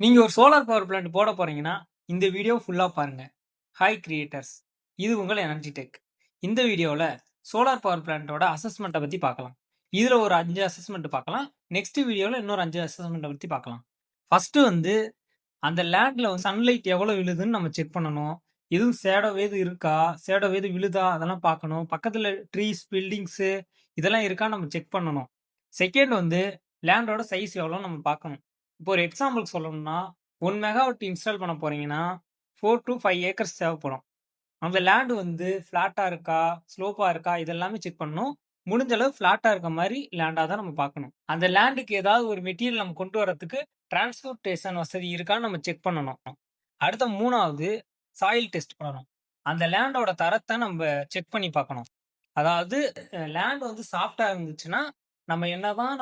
நீங்க ஒரு solar power plant போட போறீங்கன்னா, இந்த வீடியோ ஃபுல்லா பாருங்க. Hi creators! இது உங்கள் எனர்ஜி டெக். இந்த வீடியோல சோலார் பவர் பிளான்ட்டோட அசஸ்மெண்ட்ட பத்தி பார்க்கலாம். இதுல ஒரு 5 அசஸ்மெண்ட் பார்க்கலாம். நெக்ஸ்ட் வீடியோல இன்னொரு 5 அசஸ்மெண்ட்ட பத்தி பார்க்கலாம். ஃபர்ஸ்ட் வந்து அந்த லேண்ட்ல சன்லைட் எவ்வளோ விழுதுன்னு நம்ம செக் பண்ணணும். எதுவும் ஷேடோ எதுவும் இருக்கா? ஷேடோ எதுவும் விழுதா? அதெல்லாம் பார்க்கணும். பக்கத்துல ட்ரீஸ், பில்டிங்ஸு இதெல்லாம் இருக்கான்னு நம்ம செக் பண்ணணும். செகண்ட் வந்து லேண்டோட சைஸ் எவ்வளோன்னு நம்ம பார்க்கணும். இப்போ ஒரு எக்ஸாம்பிளுக்கு சொல்லணும்னா, 1 மெகாவாட் இன்ஸ்டால் பண்ண போறீங்கன்னா, 4 டூ 5 ஏக்கர்ஸ் தேவைப்படும். அந்த லேண்ட் வந்து ஃப்ளாட்டா இருக்கா? ஸ்லோப்பா இருக்கா? இதெல்லாமே செக் பண்ணணும். முடிஞ்ச அளவு ஃப்ளாட்டா இருக்க மாரி லேண்டா தான் நம்ம பார்க்கணும். அந்த லேண்டுக்கு ஏதாவது ஒரு மெட்டீரியல் நம்ம கொண்டு வரதுக்கு டிரான்ஸ்போர்ட்டேஷன் வசதி இருக்கான்னு நம்ம செக் பண்ணணும். அடுத்த 3வது சாயில் டெஸ்ட் பண்ணணும். அந்த லேண்டோட தரத்த நம்ப செக் பண்ணி பார்க்கணும். அதாவது லேண்ட் வந்து சாஃப்ட்டா இருந்துச்சுன்னா, நம்ம என்னதான்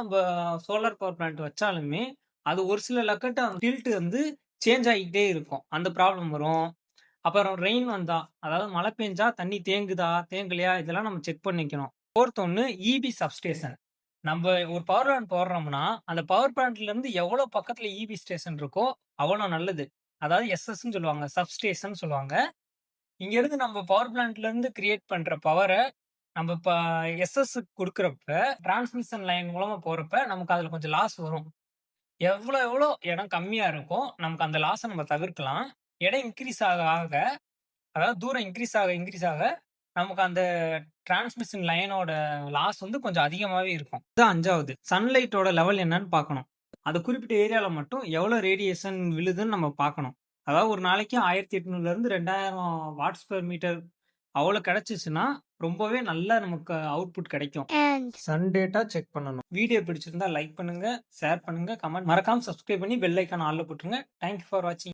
சோலார் பவர் பிளான்ட் வச்சாலுமே, அது ஒரு சில லக்கட்டு டில்ட் வந்து சேஞ்ச் ஆகிக்கிட்டே இருக்கும். அந்த ப்ராப்ளம் வரும். அப்புறம் ரெயின் வந்தா, அதாவது மழை பெஞ்சா தண்ணி தேங்குதா? தேங்கலையா? இதெல்லாம் நம்ம செக் பண்ணிக்கணும். ஃபோர்த் ஒண்ணு ஈபி சப்ஸ்டேஷன். நம்ப ஒரு பவர் பிளான்ட் போடுறோம்னா, அந்த பவர் பிளான்ட்லேருந்து எவ்வளோ பக்கத்துல ஈபி ஸ்டேஷன் இருக்கோ, அவ்வளோ நல்லது. அதாவது எஸ்எஸ்ன்னு சொல்லுவாங்க. சப்ஸ்டேஷன் சொல்லுவாங்க. இங்கேருந்து நம்ம பவர் பிளான்ட்லேருந்து கிரியேட் பண்ற பவர, நம்ம இப்ப எஸ்எஸ்க்கு குடுக்குறப்ப, டிரான்ஸ்மிஷன் லைன் மூலமா போறப்ப, நமக்கு அதுல கொஞ்சம் லாஸ் வரும். எவ்வளோ எவ்வளோ இடம் கம்மியா இருக்கோ, நமக்கு அந்த லாஸ நம்ம தவிர்க்கலாம். இடம் இன்கிரீஸ் ஆக ஆக, அதாவது தூரம் இன்கிரீஸ் ஆக, நமக்கு அந்த டிரான்ஸ்மிஷன் லைனோட லாஸ் வந்து கொஞ்சம் அதிகமாவே இருக்கும். இது 5வது. சன்லைட்டோட லெவல் என்னன்னு பார்க்கணும். அந்த குறிப்பிட்ட ஏரியால மட்டும் எவ்வளோ ரேடியேஷன் விழுதுன்னு நம்ம பார்க்கணும். அதாவது ஒரு நாளைக்கு 1800லேருந்து 2000 வாட்ஸ் பெர் மீட்டர் அவ்வளோ கிடைச்சுச்சுன்னா, ரொம்பவே நல்ல நமக்கு அவுட்புட் கிடைக்கும். சன் டேட்டா செக் பண்ணணும். வீடியோ பிடிச்சிருந்தா லைக் பண்ணுங்க, ஷேர் பண்ணுங்க, கமெண்ட் மறக்காம சப்ஸ்கிரைப் பண்ணி பெல் ஐகான் ஆல்ல போட்டுருங்க. தேங்க் யூ ஃபார் வாட்சிங்.